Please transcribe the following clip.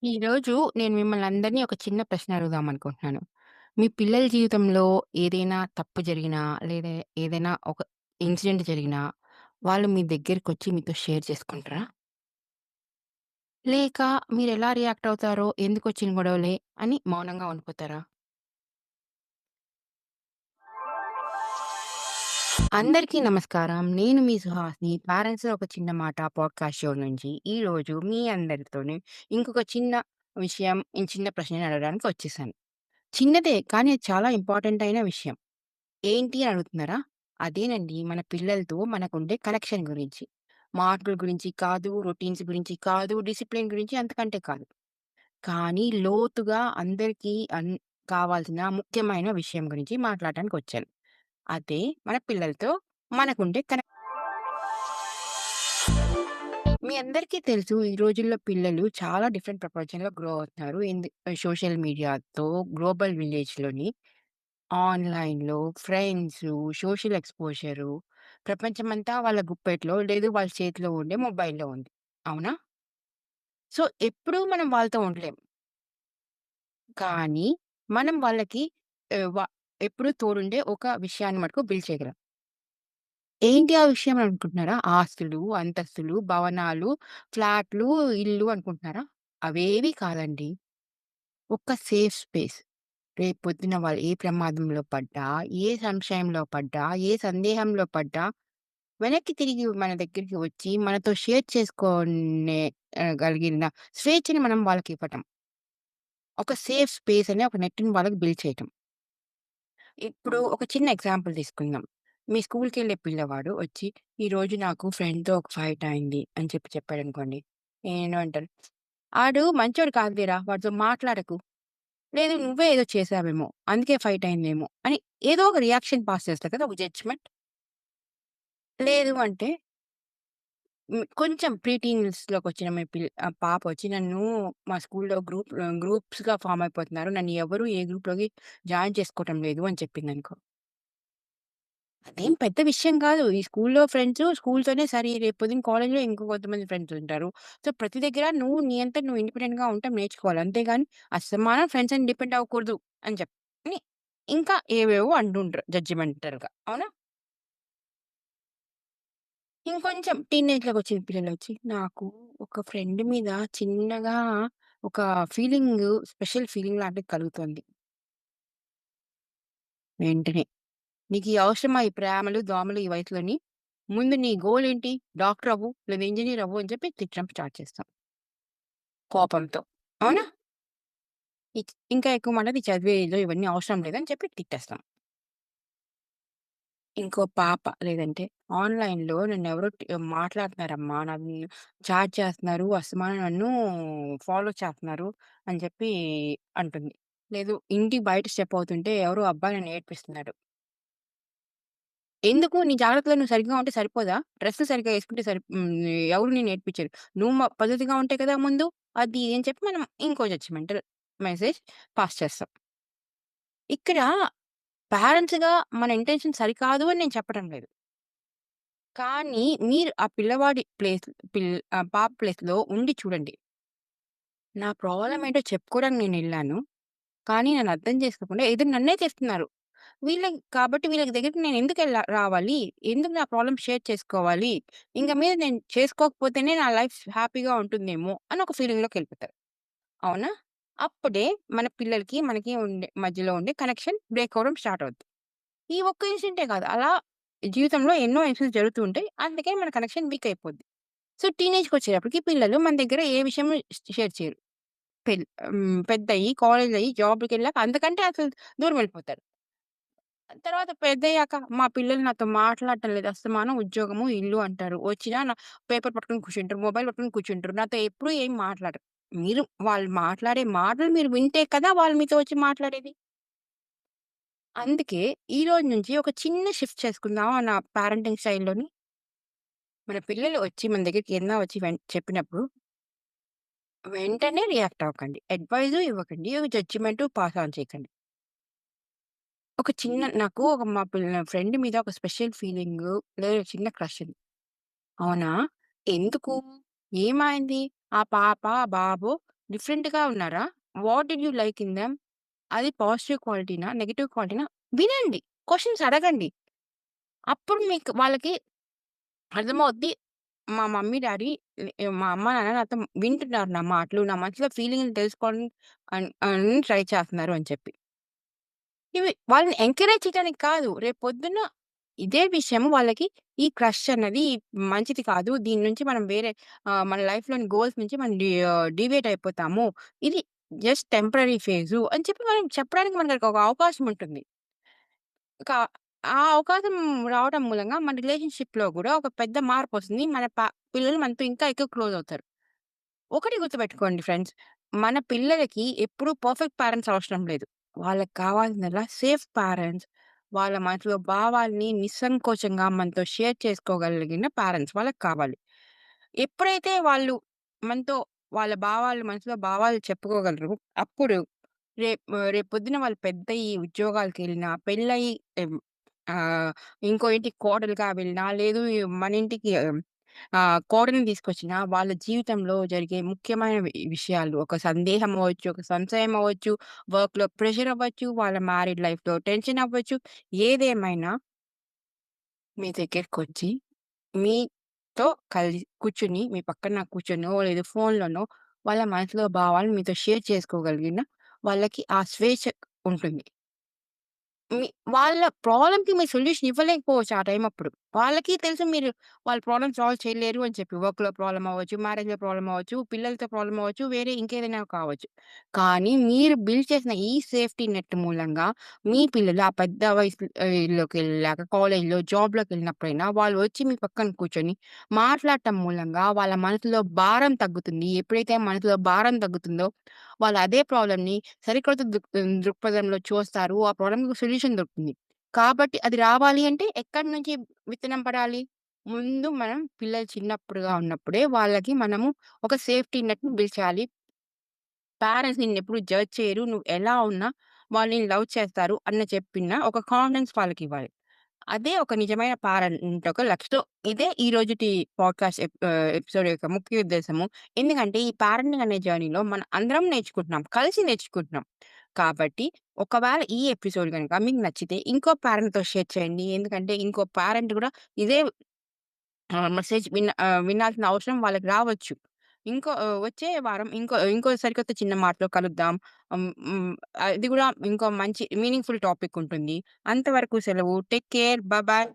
ఈరోజు నేను మిమ్మల్ని అందరినీ ఒక చిన్న ప్రశ్న అడుగుదామనుకుంటున్నాను. మీ పిల్లల జీవితంలో ఏదైనా తప్పు జరిగినా, లేదా ఏదైనా ఒక ఇన్సిడెంట్ జరిగినా, వాళ్ళు మీ దగ్గరికొచ్చి మీతో షేర్ చేసుకుంటారా? లేక మీరెలా రియాక్ట్ అవుతారో, ఎందుకొచ్చిన గొడవలే అని మౌనంగా ఉండిపోతారా? అందరికీ నమస్కారం. నేను మీ సుహాస్‌ని. పేరెంట్స్‌లో ఒక చిన్న మాట పాడ్‌కాస్ట్ షో నుంచి ఈరోజు మీ అందరితోని ఇంకొక చిన్న విషయం, చిన్న ప్రశ్నని అడగడానికి వచ్చేసాను. చిన్నదే కానీ అది చాలా ఇంపార్టెంట్ అయిన విషయం. ఏంటి అని అడుగుతున్నారా? అదేనండి మన పిల్లలతో మనకుండే కనెక్షన్ గురించి. మార్కుల గురించి కాదు, రొటీన్స్ గురించి కాదు, డిసిప్లిన్ గురించి అంతకంటే కాదు. కానీ లోతుగా అందరికీ కావాల్సిన ముఖ్యమైన విషయం గురించి మాట్లాడటానికొచ్చాను. అదే మన పిల్లలతో మనకుండే మీ అందరికీ తెలుసు ఈ రోజుల్లో పిల్లలు చాలా డిఫరెంట్ ప్రపంచంలో గ్రో అవుతున్నారు. సోషల్ మీడియాతో గ్లోబల్ విలేజ్‌లోని ఆన్‌లైన్‌లో ఫ్రెండ్సు, సోషల్ ఎక్స్‌పోజరు ప్రపంచమంతా వాళ్ళ గుప్పెట్లో లేదు వాళ్ళ చేతిలో ఉండే మొబైల్‌లో ఉంది. అవునా? సో, ఎప్పుడూ మనం వాళ్ళతో ఉండలేం. కానీ మనం వాళ్ళకి ఆహ్, వ ఎప్పుడూ తోడుండే ఒక విషయాన్ని మటుకు బిల్డ్ చేయగలం. ఏంటి ఆ విషయం అని అనుకుంటున్నారా? ఆస్తులు, అంతస్తులు, భవనాలు, ఫ్లాట్లు, ఇల్లు అనుకుంటున్నారా? అవేవి కాదండి. ఒక సేఫ్ స్పేస్. రేపొద్దున వాళ్ళు ఏ ప్రమాదంలో పడ్డా, ఏ సంశయంలో పడ్డా, ఏ సందేహంలో పడ్డా, వెనక్కి తిరిగి మన దగ్గరికి వచ్చి మనతో షేర్ చేసుకునే గలిగిన స్వేచ్ఛని మనం వాళ్ళకివ్వటం. ఒక సేఫ్ స్పేస్ అనే ఒక నెట్‌ని వాళ్ళకి బిల్డ్ చేయటం. ఇప్పుడు ఒక చిన్న ఎగ్జాంపుల్ తీసుకుందాం. మీ స్కూల్‌కెళ్ళే పిల్లవాడు వచ్చి, "ఈరోజు నాకు ఫ్రెండ్‌తో ఒక ఫైట్ అయింది" అని చెప్పాడనుకోండి. నేను అంటాను, "ఆడు మంచోడు కాదులేరా! వాడితో మాట్లాడకు." లేదు నువ్వే ఏదో చేశావేమో! అందుకే ఫైట్ అయిందేమో! అని ఏదో ఒక రియాక్షన్ పాస్ చేస్తారు కదా! ఒక జడ్జ్‌మెంట్. లేదు అంటే కొంచెం ప్రీ టీన్స్‌లోకొచ్చిన పాపొచ్చి నన్ను మా స్కూల్‌లో గ్రూప్స్‌గా ఫార్మ్ అయిపోతున్నారు. నన్ను ఎవరు ఏ గ్రూప్‌లోకి జాయిన్ చేసుకోవటం లేదు అని చెప్పిందనుకో. అదేం పెద్ద విషయం కాదు. ఈ స్కూల్‌లో ఫ్రెండ్సు స్కూల్‌తోనే సరి. రేపొద్దున కాలేజ్‌లో ఇంకో కొంతమంది ఫ్రెండ్స్ ఉంటారు. సో, ప్రతి దగ్గర నీ అంతట నువ్వు ఇండిపెండెంట్‌గా ఉండటం నేర్చుకోవాలి. అంతేగాని అస్తమానం ఫ్రెండ్స్ అని డిపెండ్ అవ్వకూడదు అని అని ఇంకా ఏవేవో అంటుంటారు జడ్జిమెంటల్‌గా. అవునా? ఇంకొంచెం టీనేజ్‌లోకొచ్చిన పిల్లలొచ్చి నాకు ఒక ఫ్రెండ్ మీద చిన్నగా ఒక స్పెషల్ ఫీలింగ్ లాంటిది కలుగుతోంది. వెంటనే నీకీ అవసరమా ఈ ప్రేమలు, దోమలు ఈ వయసులోని? ముందు నీ గోల్ ఏంటి? డాక్టర్ అవ్వు, లేదా ఇంజినీర్ అవ్వు అని చెప్పి తిట్టడం స్టార్ట్ చేస్తాం కోపంతో. అవునా? ఇంకా ఎక్కువ మాట్లాడితే ఈ చదివే ఏజ్‌లో ఇవన్నీ అవసరం లేదని చెప్పి తిట్టేస్తాం. ఇంకో పాప లేదంటే ఆన్‌లైన్‌లో నన్నెవరో మాట్లాడుతున్నారమ్మా. నన్ను చాట్ చేస్తున్నారు. అస్తమానం నన్ను ఫాలో చేస్తున్నారు అని చెప్పి అంటుంది. లేదు ఇంటి బయట స్టెప్ అవుతుంటే ఎవరో అబ్బాయి నన్ను ఏడిపిస్తున్నాడు. ఎందుకు నీ జాగ్రత్తలో నువ్వు సరిగ్గా ఉంటే సరిపోదా? డ్రెస్ సరిగ్గా యేసుకుంటే ఎవరు నిన్ను ఏడిపించరు. నువ్వు పద్ధతిగా ఉంటే కదా ముందు. అది ఇది అని చెప్పి మనం ఇంకో జడ్జిమెంటల్ మెసేజ్ పాస్ చేస్తాం. ఇక్కడ పేరెంట్స్‌గా మన ఇంటెన్షన్ సరికాదు అని నేను చెప్పడం లేదు. కానీ మీరు ఆ పిల్లవాడి పాప ప్లేస్‌లో ఉండి చూడండి. నా ప్రాబ్లమ్ ఏంటో చెప్పుకోవడానికి నేనెళ్ళాను. కానీ నన్ను అర్థం చేసుకోకుండా ఎదురు నన్నే చేస్తున్నారు. వీళ్ళకి దగ్గరికి నేనెందుకెళ్ళ రావాలి? ఎందుకు నా ప్రాబ్లమ్ షేర్ చేసుకోవాలి? ఇంక మీద నేను చేసుకోకపోతేనే నా లైఫ్ హ్యాపీగా ఉంటుందేమో అని ఒక ఫీలింగ్‌లోకెళ్ళిపోతారు. అవునా? అప్పుడే మన పిల్లలకి, మనకి మధ్యలో ఉండే కనెక్షన్ బ్రేక్ అవ్వడం స్టార్ట్ అవుద్ది. ఈ ఒక్క ఇన్సిడెంటే కాదు. అలా జీవితంలో ఎన్నో ఇన్సిడెంట్స్ జరుగుతూ ఉంటాయి. అందుకే మన కనెక్షన్ వీక్ అయిపోద్ది. సో, టీనేజ్‌కొచ్చేటప్పటికి పిల్లలు మన దగ్గర ఏ విషయం షేర్ చేయరు. పెద్దయ్యి, కాలేజ్‌లయ్యి, జాబ్‌లకెళ్ళాక అంతకంటే అసలు దూరం వెళ్ళిపోతారు. తర్వాత పెద్దయ్యాక మా పిల్లలు నాతో మాట్లాడటం లేదు. అస్తమానం ఉద్యోగము, ఇల్లు అంటారు. వచ్చినా పేపర్ పట్టుకొని కూర్చుంటారు. మొబైల్ పట్టుకొని కూర్చుంటారు. నాతో ఎప్పుడు ఏం మాట్లాడరు. వాళ్ళు మాట్లాడే మాటలు మీరు వింటే కదా! వాళ్ళు మీతో వచ్చి మాట్లాడేది. అందుకే ఈ రోజు నుంచి ఒక చిన్న షిఫ్ట్ చేసుకుందాం నా పేరెంటింగ్ స్టైల్‌లోని. మన పిల్లలు వచ్చి మన దగ్గరికి ఏదైనా వచ్చి చెప్పినప్పుడు వెంటనే రియాక్ట్ అవ్వకండి. అడ్వైజు ఇవ్వకండి. జడ్జిమెంటు పాస్ ఆన్ చేయకండి. నాకు ఒక ఫ్రెండ్ మీద ఒక స్పెషల్ ఫీలింగు లేదా చిన్న క్రష్ ఉంది. అవునా? ఎందుకు? ఏమైంది? ఆ పాప, బాబు డిఫరెంట్‌గా ఉన్నారా? What did you like in them? అది పాజిటివ్ క్వాలిటీనా? నెగెటివ్ క్వాలిటీనా? వినండి. క్వెషన్స్ అడగండి. అప్పుడు మీకు వాళ్ళకి అర్థమవుద్ది. మా మమ్మీ, డ్యాడీ మా అమ్మ, నాన్న నాతో వింటున్నారు నా మాటలు. నా మనసులో ఫీలింగ్‌ని తెలుసుకోవాలని అని ట్రై చేస్తున్నారు అని చెప్పి. ఇవి వాళ్ళని ఎంకరేజ్ చేయడానికి కాదు. రేపొద్దున ఇదే విషయం వాళ్ళకి ఈ క్రష్ అన్నది మంచిది కాదు. దీని నుంచి మనం వేరే మన లైఫ్‌లోని గోల్స్ నుంచి మనం డీవియేట్ అయిపోతాము. ఇది జస్ట్ టెంపరరీ ఫేజు అని చెప్పి మనం చెప్పడానికి మనకు ఒక అవకాశం ఉంటుంది. క ఆ అవకాశం రావడం మూలంగా మన రిలేషన్‌షిప్‌లో గూడా ఒక పెద్ద మార్పొస్తుంది. మన పిల్లలు మనతో ఇంకా ఎక్కువ క్లోజ్ అవుతారు. ఒకటి గుర్తుపెట్టుకోండి ఫ్రెండ్స్. మన పిల్లలకి ఎప్పుడు పర్ఫెక్ట్ పేరెంట్స్ అవసరం లేదు. వాళ్ళకి కావాల్సిందల్లా సేఫ్ పేరెంట్స్. వాళ్ళ మనసులో భావాల్ని నిస్సంకోచంగా మనతో షేర్ చేసుకోగలిగిన పేరెంట్స్ వాళ్ళకి కావాలి. ఎప్పుడైతే వాళ్ళు మనతో వాళ్ళ భావాలు మనసులో భావాలు చెప్పుకోగలరు. అప్పుడు రేపొద్దున వాళ్ళు పెద్దయ్యి ఉద్యోగాలకెళ్ళినా, పెళ్ళయ్యి ఆహ్, ఇంకో ఇంటికి కోడలుగా వెళ్ళినా, లేదు మన ఇంటికి కోడలిని తీసుకొచ్చినా వాళ్ళ జీవితంలో జరిగే ముఖ్యమైన విషయాలు ఒక సందేహం అవ్వచ్చు, ఒక సంశయం అవ్వచ్చు, వర్క్‌లో ప్రెషర్ అవ్వచ్చు, వాళ్ళ మ్యారీడ్ లైఫ్‌లో టెన్షన్ అవ్వచ్చు. ఏదేమైనా మీ దగ్గరకొచ్చి మీతో కూర్చొని మీ పక్కన కూర్చొనో, లేదా ఫోన్‌లోనో వాళ్ళ మనసులో భావాలను మీతో షేర్ చేసుకోగలిగిన వాళ్ళకి ఆ స్వేచ్ఛ ఉంటుంది. మీ వాళ్ళ ప్రాబ్లమ్‌కి మీరు సొల్యూషన్ ఇవ్వలేకపోవచ్చు ఆ టైం అప్పుడు. వాళ్ళకి తెలుసు మీరు వాళ్ళ ప్రాబ్లమ్ సాల్వ్ చేయలేరు అని చెప్పి. వర్క్‌లో ప్రాబ్లమ్ అవ్వచ్చు, మ్యారేజ్‌లో ప్రాబ్లమ్ అవ్వచ్చు, పిల్లలతో ప్రాబ్లమ్ అవ్వచ్చు, వేరే ఇంకేదైనా కావచ్చు. కానీ మీరు బిల్డ్ చేసిన ఈ సేఫ్టీ నెట్ మూలంగా మీ పిల్లలు ఆ పెద్ద వయసు లోకెళ్ళాక కాలేజ్‌లో, జాబ్‌లోకెళ్ళినప్పుడైనా వాళ్ళు వచ్చి మీ పక్కన కూర్చొని మాట్లాడటం మూలంగా వాళ్ళ మనసులో భారం తగ్గుతుంది. ఎప్పుడైతే మనసులో భారం తగ్గుతుందో వాళ్ళు అదే ప్రాబ్లమ్‌ని సరికొత్త దృక్పథంలో చూస్తారు. ఆ ప్రాబ్లమ్‌కి సొల్యూషన్ దొరుకుతుంది. కాబట్టి అది రావాలి అంటే ఎక్కడి నుంచి విత్తనం పడాలి? ముందు మనం పిల్లలు చిన్నప్పుడుగా ఉన్నప్పుడే వాళ్ళకి మనము ఒక సేఫ్టీ నెట్‌ని బిల్డ్ చేయాలి. పేరెంట్స్ నిన్నెప్పుడు జడ్జ్ చేయరు. నువ్వు ఎలా ఉన్నా వాళ్ళు నిన్ను లవ్ చేస్తారు అని చెప్పిన ఒక కాన్ఫిడెన్స్ వాళ్ళకివ్వాలి. అదే ఒక నిజమైన పేరెంట్ ఒక లక్ష్యం. ఇదే ఈ రోజుటి పాడ్‌కాస్ట్ ఎపిసోడ్ యొక్క ముఖ్య ఉద్దేశము. ఎందుకంటే ఈ పేరెంటింగ్ అనే జర్నీలో మన అందరం నేర్చుకుంటున్నాం. కలిసి నేర్చుకుంటున్నాం. కాబట్టి ఒకవేళ ఈ ఎపిసోడ్ గనుక మీకు నచ్చితే ఇంకో పేరెంట్‌తో షేర్ చేయండి. ఎందుకంటే ఇంకో పేరెంట్ గూడా ఇదే మెసేజ్ వినాల్సిన అవసరం వాళ్ళకి రావచ్చు. వచ్చే వారం ఇంకో సరికొత్త చిన్న మాటలో కలుద్దాం. అది గూడా ఇంకో మంచి మీనింగ్‌ఫుల్ టాపిక్ ఉంటుంది. అంతవరకు సెలవు. Take care. బాయ్.